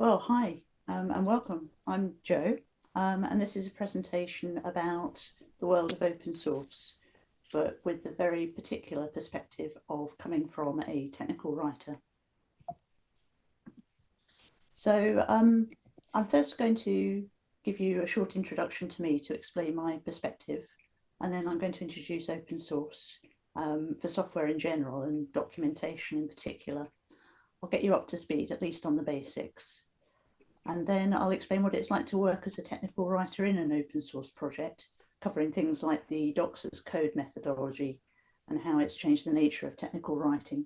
Well, hi, and welcome. I'm Jo, and this is a presentation about the world of open source, but with the very particular perspective of coming from a technical writer. So I'm first going to give you a short introduction to me to explain my perspective, and then I'm going to introduce open source for software in general and documentation in particular. I'll get you up to speed, at least on the basics. And then I'll explain what it's like to work as a technical writer in an open source project, covering things like the docs as code methodology and how it's changed the nature of technical writing,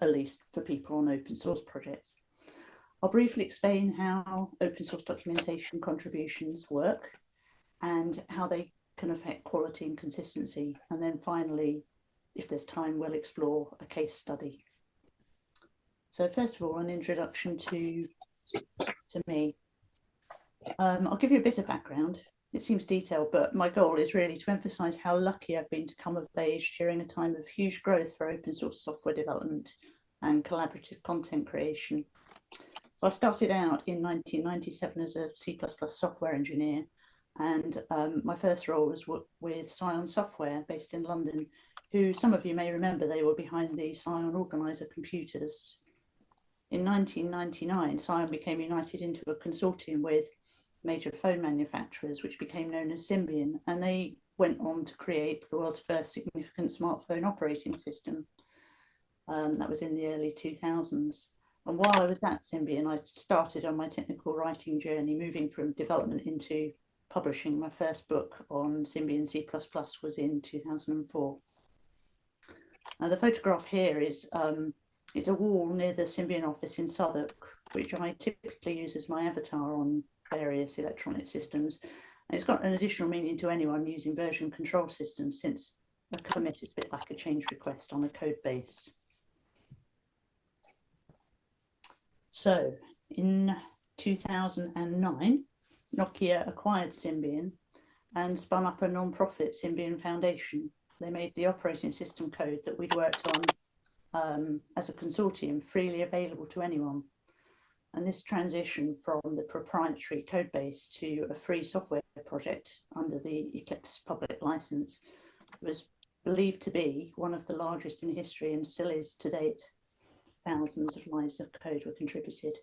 at least for people on open source projects. I'll briefly explain how open source documentation contributions work and how they can affect quality and consistency. And then finally, if there's time, we'll explore a case study. So first of all, an introduction to me. I'll give you a bit of background. It seems detailed, but my goal is really to emphasize how lucky I've been to come of age during a time of huge growth for open source software development and collaborative content creation. So I started out in 1997 as a C++ software engineer, and my first role was with Scion Software based in London, who some of you may remember, they were behind the Scion Organizer computers. In 1999, Scion became united into a consortium with major phone manufacturers, which became known as Symbian, and they went on to create the world's first significant smartphone operating system. That was in the early 2000s. And while I was at Symbian, I started on my technical writing journey, moving from development into publishing. My first book on Symbian C++ was in 2004. Now, the photograph here is it's a wall near the Symbian office in Southwark, which I typically use as my avatar on various electronic systems. And it's got an additional meaning to anyone using version control systems, since a commit is a bit like a change request on a code base. So in 2009, Nokia acquired Symbian and spun up a non-profit Symbian Foundation. They made the operating system code that we'd worked on as a consortium freely available to anyone. And this transition from the proprietary code base to a free software project under the Eclipse public license was believed to be one of the largest in history, and still is to date. Thousands of lines of code were contributed.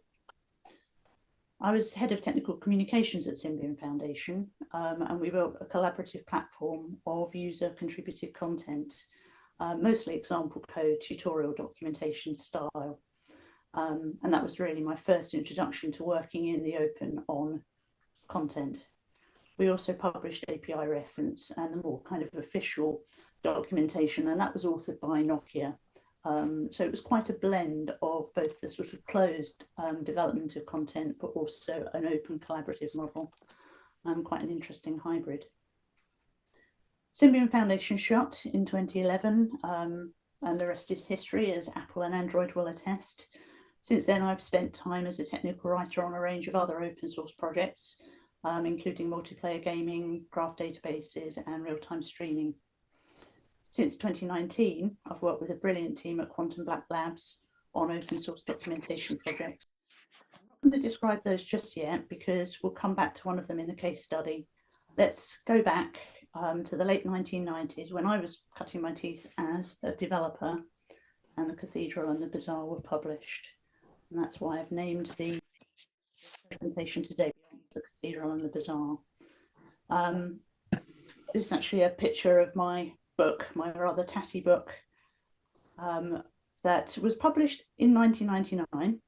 I was head of technical communications at Symbian Foundation, and we built a collaborative platform of user contributed content, mostly example code, tutorial documentation style. And that was really my first introduction to working in the open on content. We also published API reference and the more kind of official documentation, and that was authored by Nokia. So it was quite a blend of both the sort of closed development of content, but also an open collaborative model, quite an interesting hybrid. Symbian Foundation shut in 2011, and the rest is history, as Apple and Android will attest. Since then, I've spent time as a technical writer on a range of other open source projects, including multiplayer gaming, graph databases, and real-time streaming. Since 2019, I've worked with a brilliant team at Quantum Black Labs on open source documentation projects. I'm not going to describe those just yet because we'll come back to one of them in the case study. Let's go back to the late 1990s when I was cutting my teeth as a developer and the Cathedral and the Bazaar were published. And that's why I've named the presentation today the Cathedral and the Bazaar. This is actually a picture of my book, my rather tatty book, that was published in 1999.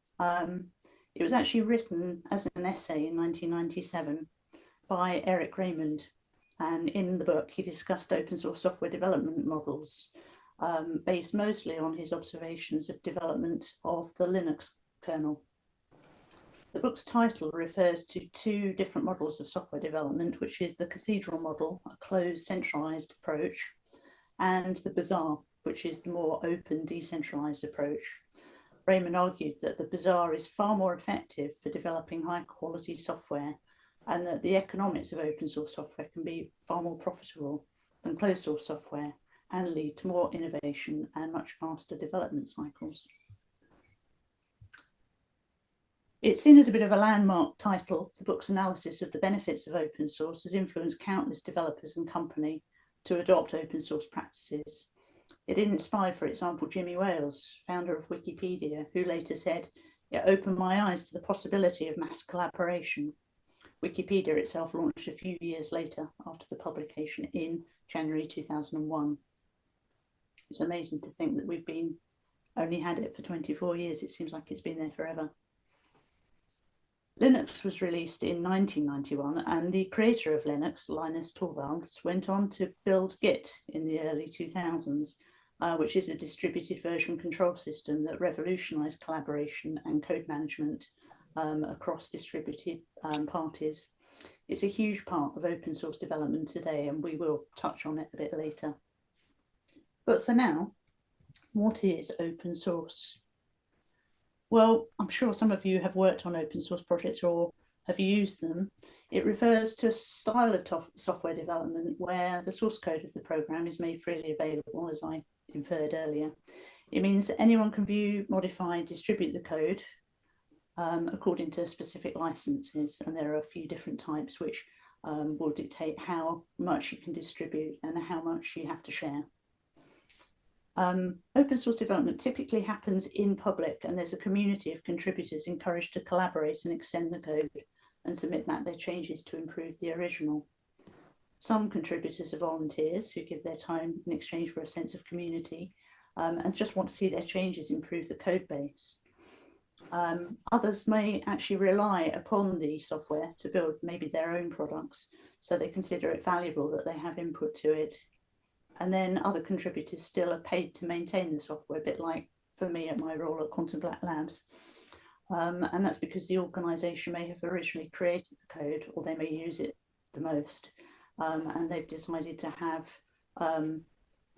It was actually written as an essay in 1997 by Eric Raymond. And in the book, he discussed open source software development models based mostly on his observations of development of the Linux kernel. The book's title refers to two different models of software development, which is the Cathedral model, a closed, centralized approach, and the Bazaar, which is the more open, decentralized approach. Raymond argued that the Bazaar is far more effective for developing high quality software, and that the economics of open source software can be far more profitable than closed source software and lead to more innovation and much faster development cycles. It's seen as a bit of a landmark title. The book's analysis of the benefits of open source has influenced countless developers and companies to adopt open source practices. It inspired, for example, Jimmy Wales, founder of Wikipedia, who later said, "It opened my eyes to the possibility of mass collaboration." Wikipedia itself launched a few years later after the publication in January 2001. It's amazing to think that we've only had it for 24 years. It seems like it's been there forever. Linux was released in 1991, and the creator of Linux, Linus Torvalds, went on to build Git in the early 2000s, which is a distributed version control system that revolutionized collaboration and code management across distributed parties. It's a huge part of open source development today, and we will touch on it a bit later. But for now, what is open source? Well, I'm sure some of you have worked on open source projects or have used them. It refers to a style of software development where the source code of the program is made freely available, as I inferred earlier. It means that anyone can view, modify, distribute the code according to specific licenses, and there are a few different types which will dictate how much you can distribute and how much you have to share. Open source development typically happens in public, and there's a community of contributors encouraged to collaborate and extend the code and submit back their changes to improve the original. Some contributors are volunteers who give their time in exchange for a sense of community and just want to see their changes improve the code base. Others may actually rely upon the software to build maybe their own products, so they consider it valuable that they have input to it. And then other contributors still are paid to maintain the software, a bit like for me at my role at Quantum Black Labs. And that's because the organisation may have originally created the code, or they may use it the most, and they've decided to have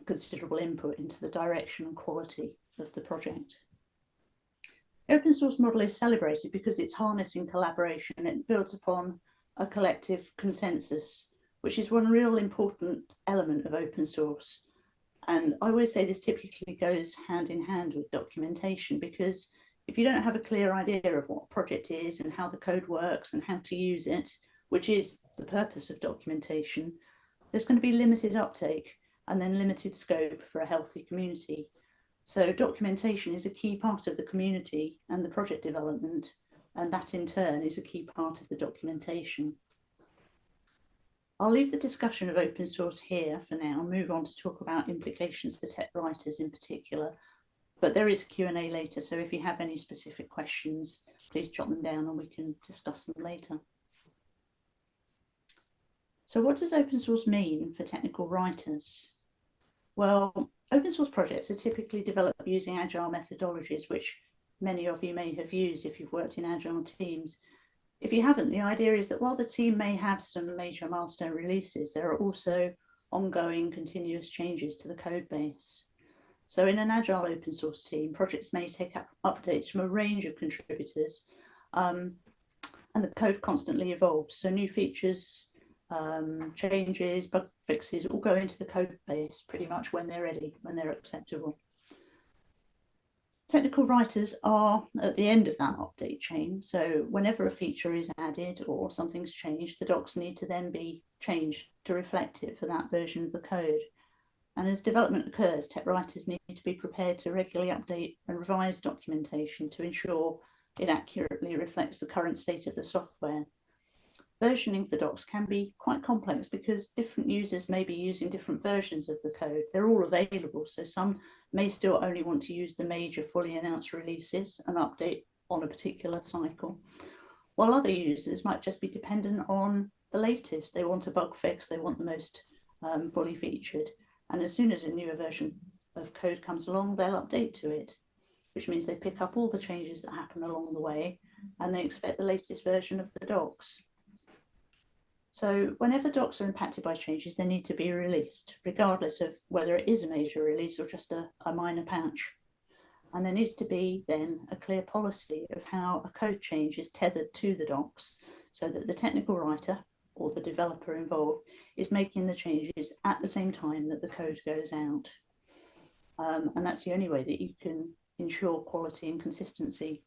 considerable input into the direction and quality of the project. The open source model is celebrated because it's harnessing collaboration and it builds upon a collective consensus, which is one real important element of open source. And I always say this typically goes hand in hand with documentation, because if you don't have a clear idea of what a project is and how the code works and how to use it, which is the purpose of documentation, there's going to be limited uptake and then limited scope for a healthy community. So documentation is a key part of the community and the project development, and that in turn is a key part of the documentation. I'll leave the discussion of open source here for now and move on to talk about implications for tech writers in particular. But there is a Q&A later, so if you have any specific questions, please jot them down and we can discuss them later. So what does open source mean for technical writers? Well, open source projects are typically developed using agile methodologies, which many of you may have used if you've worked in agile teams. If you haven't, the idea is that while the team may have some major milestone releases, there are also ongoing continuous changes to the code base. So in an agile open source team, projects may take up updates from a range of contributors, and the code constantly evolves. So new features, changes, bug fixes all go into the code base pretty much when they're ready, when they're acceptable. Technical writers are at the end of that update chain. So whenever a feature is added or something's changed, the docs need to then be changed to reflect it for that version of the code. And as development occurs, tech writers need to be prepared to regularly update and revise documentation to ensure it accurately reflects the current state of the software. Versioning for docs can be quite complex because different users may be using different versions of the code. They're all available, so some may still only want to use the major fully announced releases and update on a particular cycle, while other users might just be dependent on the latest. They want a bug fix, they want the most fully featured, and as soon as a newer version of code comes along, they'll update to it, which means they pick up all the changes that happen along the way and they expect the latest version of the docs. So whenever docs are impacted by changes, they need to be released, regardless of whether it is a major release or just a minor patch. And there needs to be then a clear policy of how a code change is tethered to the docs so that the technical writer or the developer involved is making the changes at the same time that the code goes out. And that's the only way that you can ensure quality and consistency.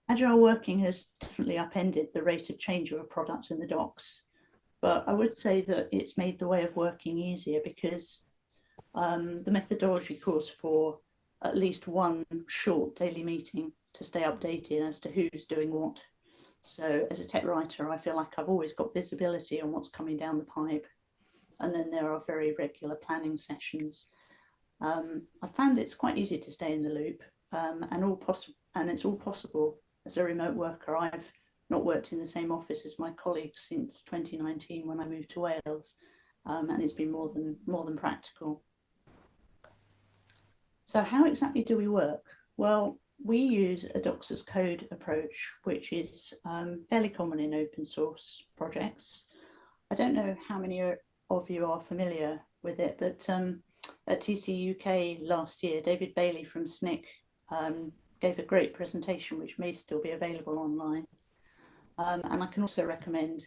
Agile working has definitely upended the rate of change of a product in the docs, but I would say that it's made the way of working easier because the methodology calls for at least one short daily meeting to stay updated as to who's doing what. So as a tech writer, I feel like I've always got visibility on what's coming down the pipe. And then there are very regular planning sessions. I found it's quite easy to stay in the loop, and it's all possible as a remote worker. I've not worked in the same office as my colleagues since 2019 when I moved to Wales, and it's been more than practical. So how exactly do we work? Well, we use a docs as code approach, which is fairly common in open source projects. I don't know how many of you are familiar with it, but at TC UK last year, David Bailey from SNCC gave a great presentation, which may still be available online. And I can also recommend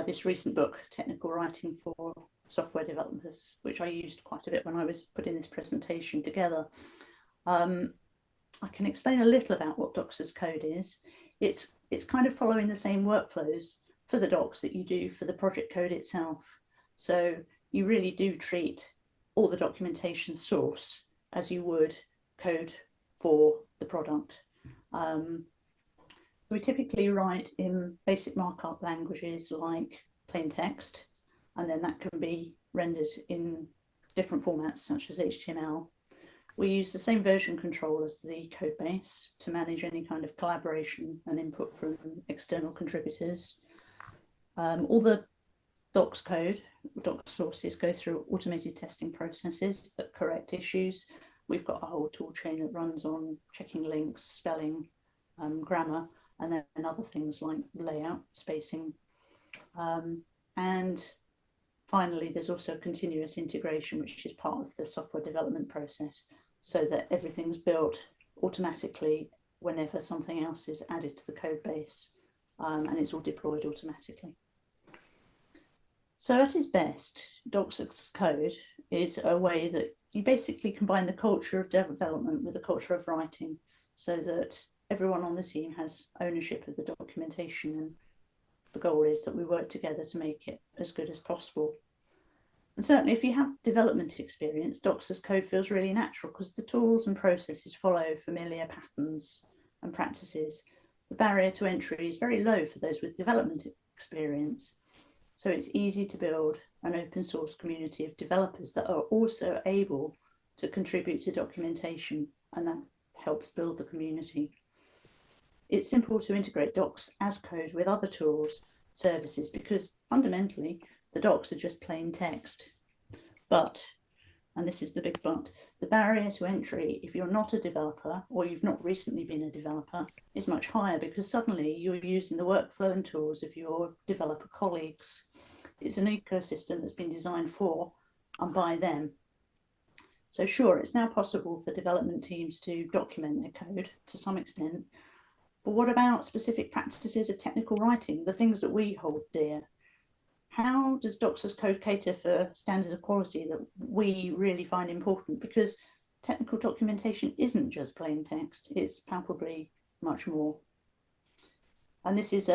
this recent book, Technical Writing for Software Developers, which I used quite a bit when I was putting this presentation together. I can explain a little about what docs as code is. It's kind of following the same workflows for the docs that you do for the project code itself. So you really do treat all the documentation source as you would code for the product. We typically write in basic markup languages like plain text, and then that can be rendered in different formats such as HTML. We use the same version control as the code base to manage any kind of collaboration and input from external contributors. All the docs sources go through automated testing processes that correct issues. We've got a whole tool chain that runs on checking links, spelling, grammar, and then other things like layout, spacing. And finally, there's also continuous integration, which is part of the software development process, so that everything's built automatically whenever something else is added to the code base, and it's all deployed automatically. So at its best, docs as code is a way that you basically combine the culture of development with the culture of writing, so that everyone on the team has ownership of the documentation, and the goal is that we work together to make it as good as possible. And certainly if you have development experience, docs as code feels really natural because the tools and processes follow familiar patterns and practices. The barrier to entry is very low for those with development experience. So it's easy to build an open source community of developers that are also able to contribute to documentation, and that helps build the community. It's simple to integrate docs as code with other tools, services, because fundamentally the docs are just plain text. But, and this is the big but, the barrier to entry, if you're not a developer or you've not recently been a developer, is much higher because suddenly you're using the workflow and tools of your developer colleagues. It's an ecosystem that's been designed for and by them. So sure, it's now possible for development teams to document their code to some extent, but what about specific practices of technical writing, the things that we hold dear? How does docs as code cater for standards of quality that we really find important? Because technical documentation isn't just plain text, it's palpably much more. And this is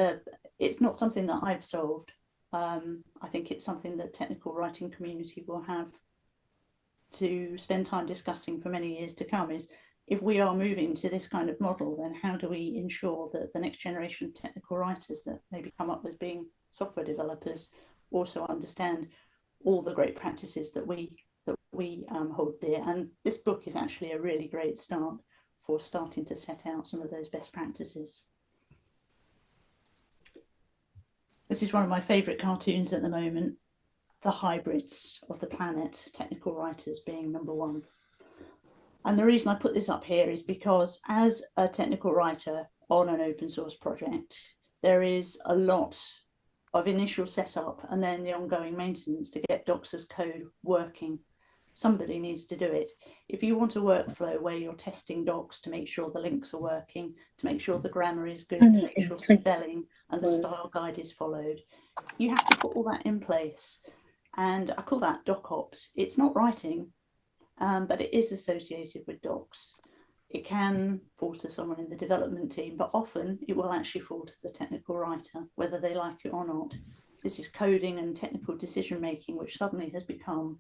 it's not something that I've solved. I think it's something that technical writing community will have to spend time discussing for many years to come, is if we are moving to this kind of model, then how do we ensure that the next generation of technical writers that maybe come up as being software developers also understand all the great practices that we hold dear? And this book is actually a really great start for starting to set out some of those best practices. This is one of my favourite cartoons at the moment, the hybrids of the planet, technical writers being number one. And the reason I put this up here is because as a technical writer on an open source project, there is a lot of initial setup and then the ongoing maintenance to get docs as code working. Somebody needs to do it. If you want a workflow where you're testing docs to make sure the links are working, to make sure the grammar is good, to make sure spelling and the style guide is followed, you have to put all that in place. And I call that doc ops. It's not writing, but it is associated with docs. it can fall to someone in the development team, but often it will actually fall to the technical writer, whether they like it or not. This is coding and technical decision making, which suddenly has become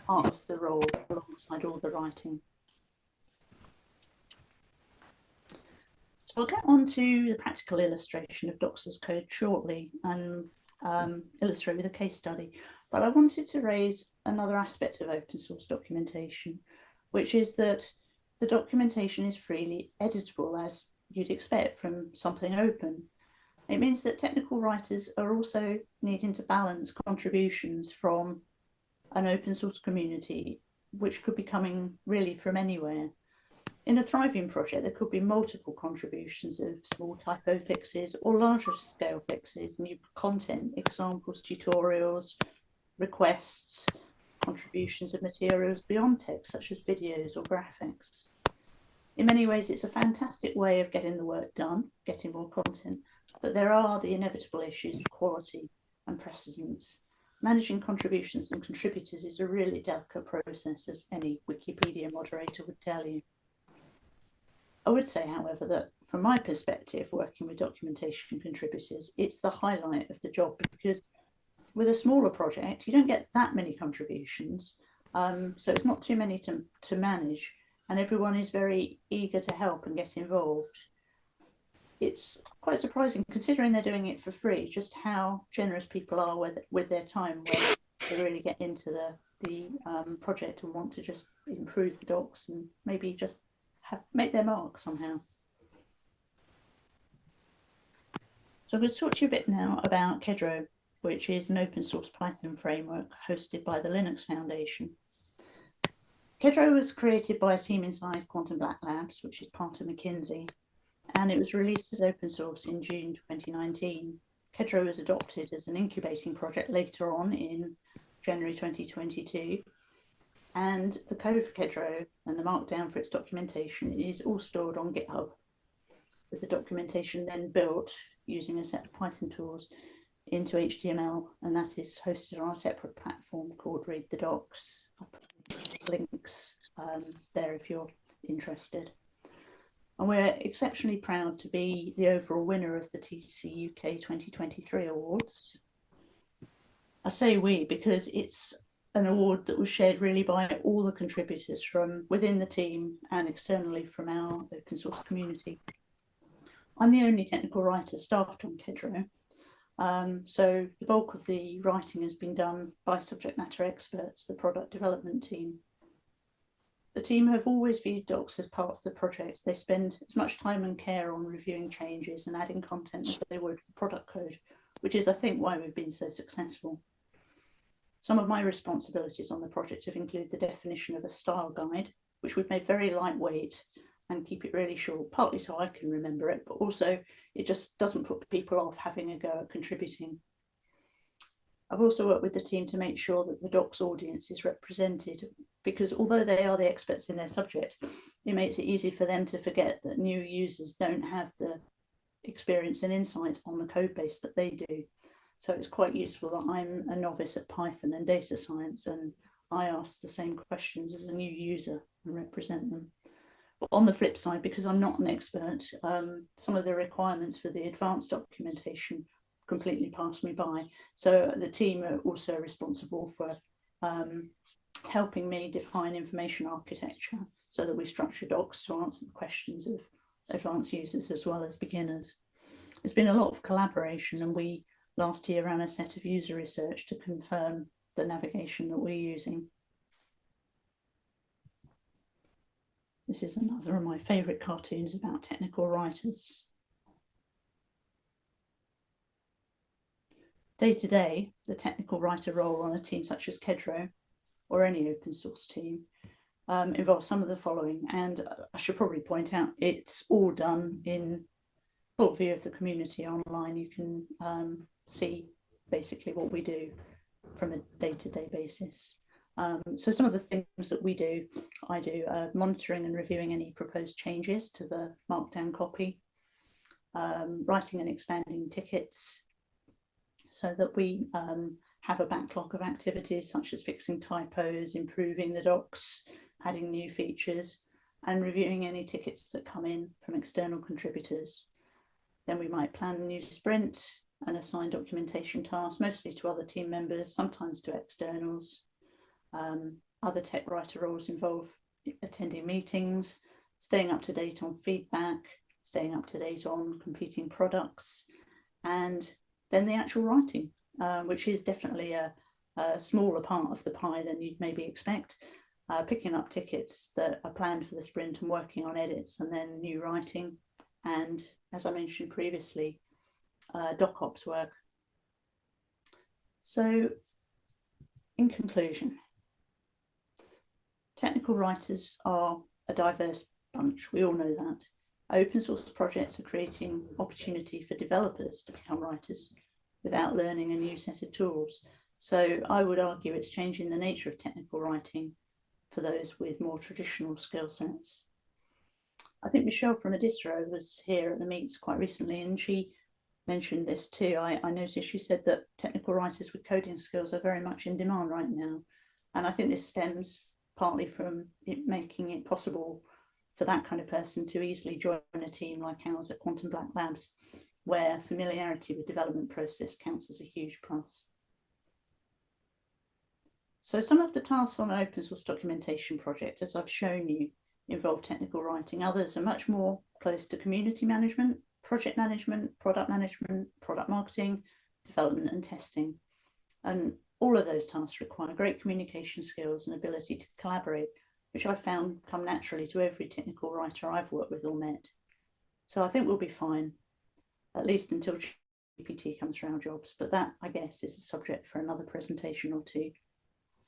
part of the role alongside all the writing. So I'll get on to the practical illustration of Docs as code shortly and illustrate with a case study. But I wanted to raise another aspect of open source documentation, which is that the documentation is freely editable, as you'd expect from something open. It means that technical writers are also needing to balance contributions from an open source community, which could be coming really from anywhere. In a thriving project, there could be multiple contributions of small typo fixes or larger scale fixes, new content, examples, tutorials, requests, contributions of materials beyond text, such as videos or graphics. In many ways, it's a fantastic way of getting the work done, getting more content, but there are the inevitable issues of quality and precedence. Managing contributions and contributors is a really delicate process, as any Wikipedia moderator would tell you. I would say, however, that from my perspective, working with documentation contributors, it's the highlight of the job, because with a smaller project, you don't get that many contributions. So it's not too many to manage, and everyone is very eager to help and get involved. It's quite surprising, considering they're doing it for free, just how generous people are with their time when they really get into the project and want to just improve the docs and maybe just make their mark somehow. So I'm going to talk to you a bit now about Cathedral, which is an open source Python framework hosted by the Linux Foundation. Cathedral was created by a team inside Quantum Black Labs, which is part of McKinsey, and it was released as open source in June 2019. Cathedral was adopted as an incubating project later on in January 2022. And the code for Cathedral and the markdown for its documentation is all stored on GitHub, with the documentation then built using a set of Python tools into HTML, and that is hosted on a separate platform called Read the Docs. I'll put links there if you're interested. And we're exceptionally proud to be the overall winner of the TC UK 2023 awards. I say we because it's an award that was shared really by all the contributors from within the team and externally from our open source community. I'm the only technical writer staffed on Cathedral, so the bulk of the writing has been done by subject matter experts, the product development team. The team have always viewed docs as part of the project. They spend as much time and care on reviewing changes and adding content as they would for product code, which is, I think, why we've been so successful. Some of my responsibilities on the project have included the definition of a style guide, which we've made very lightweight and keep it really short, partly so I can remember it, but also it just doesn't put people off having a go at contributing. I've also worked with the team to make sure that the docs audience is represented, because although they are the experts in their subject, it makes it easy for them to forget that new users don't have the experience and insight on the code base that they do. So it's quite useful that I'm a novice at Python and data science, and I ask the same questions as a new user and represent them. But on the flip side, because I'm not an expert, some of the requirements for the advanced documentation completely passed me by. So the team are also responsible for helping me define information architecture so that we structure docs to answer the questions of advanced users as well as beginners. There's been a lot of collaboration, and we last year ran a set of user research to confirm the navigation that we're using. This is another of my favourite cartoons about technical writers. Day to day, the technical writer role on a team such as Cathedral or any open source team involves some of the following, and I should probably point out it's all done in full view of the community online. You can see basically what we do from a day-to-day basis. So some of the things that I do monitoring and reviewing any proposed changes to the markdown copy, writing and expanding tickets so that we have a backlog of activities such as fixing typos, improving the docs, adding new features, and reviewing any tickets that come in from external contributors. Then we might plan a new sprint and assign documentation tasks, mostly to other team members, sometimes to externals. Other tech writer roles involve attending meetings, staying up to date on feedback, staying up to date on competing products, and then the actual writing, which is definitely a smaller part of the pie than you'd maybe expect. Picking up tickets that are planned for the sprint and working on edits, and then new writing, and as I mentioned previously, doc ops work. So in conclusion, technical writers are a diverse bunch. We all know that. Open source projects are creating opportunity for developers to become writers without learning a new set of tools. So I would argue it's changing the nature of technical writing for those with more traditional skill sets. I think Michelle from Adistro was here at the meets quite recently, and she mentioned this too. I noticed she said that technical writers with coding skills are very much in demand right now. And I think this stems partly from it making it possible for that kind of person to easily join a team like ours at Quantum Black Labs, where familiarity with development process counts as a huge plus. So some of the tasks on an open source documentation project, as I've shown you, involve technical writing. Others are much more close to community management, product management, product marketing, development and testing. And all of those tasks require great communication skills and ability to collaborate, which I've found come naturally to every technical writer I've worked with or met. So I think we'll be fine, at least until GPT comes for our jobs. But that, I guess, is a subject for another presentation or two.